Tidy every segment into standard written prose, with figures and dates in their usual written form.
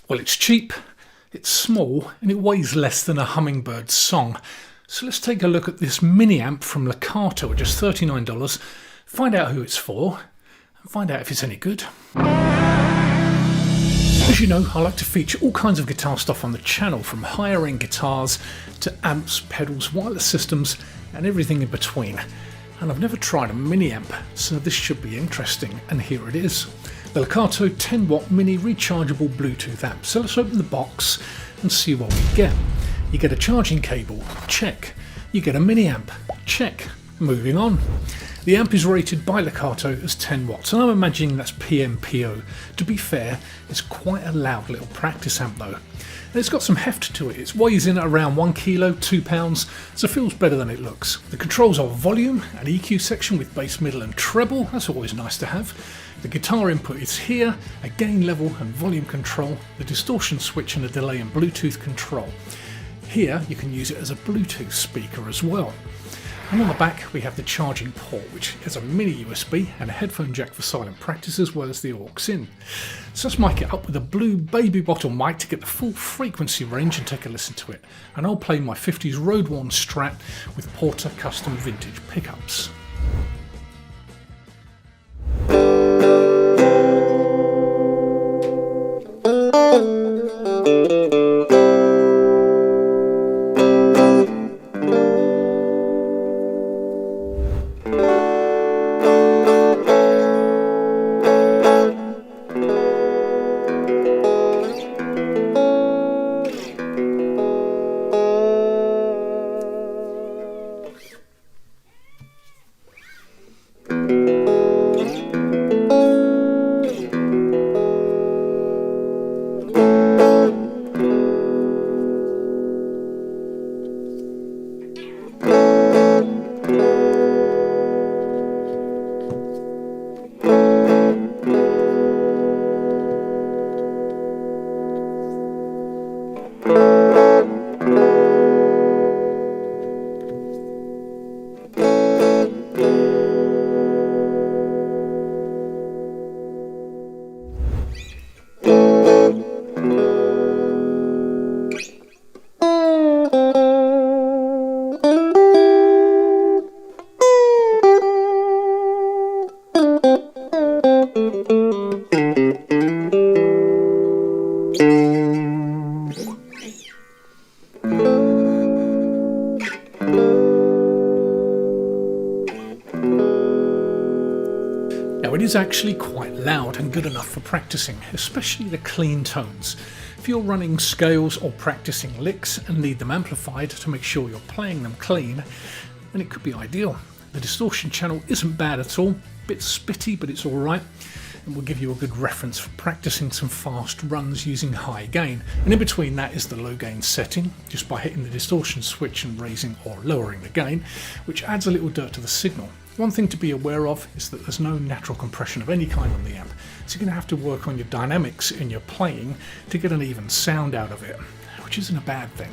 Well, it's cheap, it's small, and it weighs less than a hummingbird's song. So let's take a look at this mini amp from LEKATO at just $39, find out who it's for, and find out if it's any good. As you know, I like to feature all kinds of guitar stuff on the channel, from higher end guitars to amps, pedals, wireless systems, and everything in between. And I've never tried a mini amp, so this should be interesting, and here it is. The LEKATO 10 watt mini rechargeable Bluetooth amp. So let's open the box and see what we get. You get a charging cable, check. You get a mini amp, check. Moving on. The amp is rated by LEKATO as 10 watts, and I'm imagining that's PMPO. To be fair, it's quite a loud little practice amp though. And it's got some heft to it. It weighs in at around 1 kilo, 2 pounds, so it feels better than it looks. The controls are volume, an EQ section with bass, middle and treble. That's always nice to have. The guitar input is here, a gain level and volume control, the distortion switch and a delay and Bluetooth control. Here you can use it as a Bluetooth speaker as well. And on the back we have the charging port, which has a mini USB and a headphone jack for silent practice, as well as the aux in. So let's mic it up with a blue baby bottle mic to get the full frequency range and take a listen to it. And I'll play my 50s road-worn Strat with Porter custom vintage pickups. Now it is actually quite loud and good enough for practicing, especially the clean tones. If you're running scales or practicing licks and need them amplified to make sure you're playing them clean, then it could be ideal. The distortion channel isn't bad at all, bit spitty but it's alright, and will give you a good reference for practicing some fast runs using high gain. And in between that is the low gain setting, just by hitting the distortion switch and raising or lowering the gain, which adds a little dirt to the signal. One thing to be aware of is that there's no natural compression of any kind on the amp, so you're going to have to work on your dynamics in your playing to get an even sound out of it, which isn't a bad thing.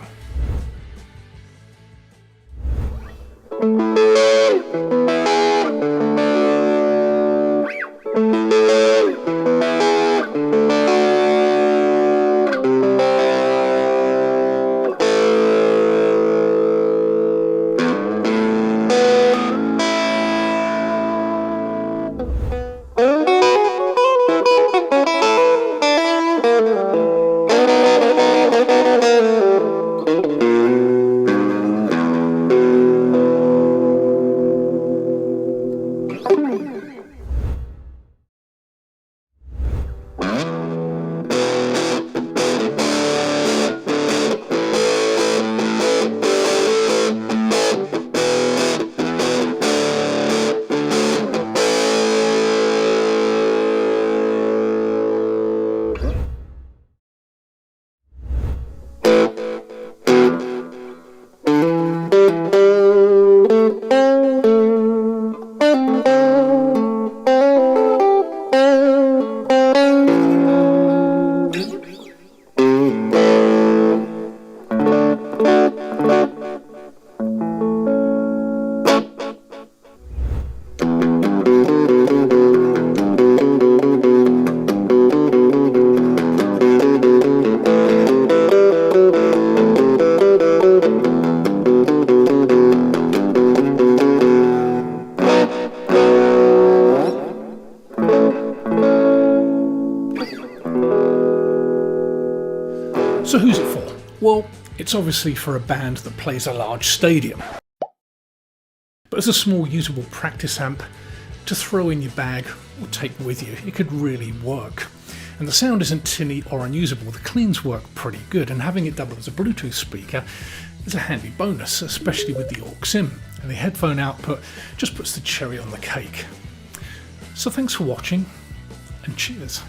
So who's it for? Well, it's obviously for a band that plays a large stadium. But as a small usable practice amp to throw in your bag or take with you, it could really work. And the sound isn't tinny or unusable, the cleans work pretty good, and having it double as a Bluetooth speaker is a handy bonus, especially with the aux in, and the headphone output just puts the cherry on the cake. So thanks for watching, and cheers.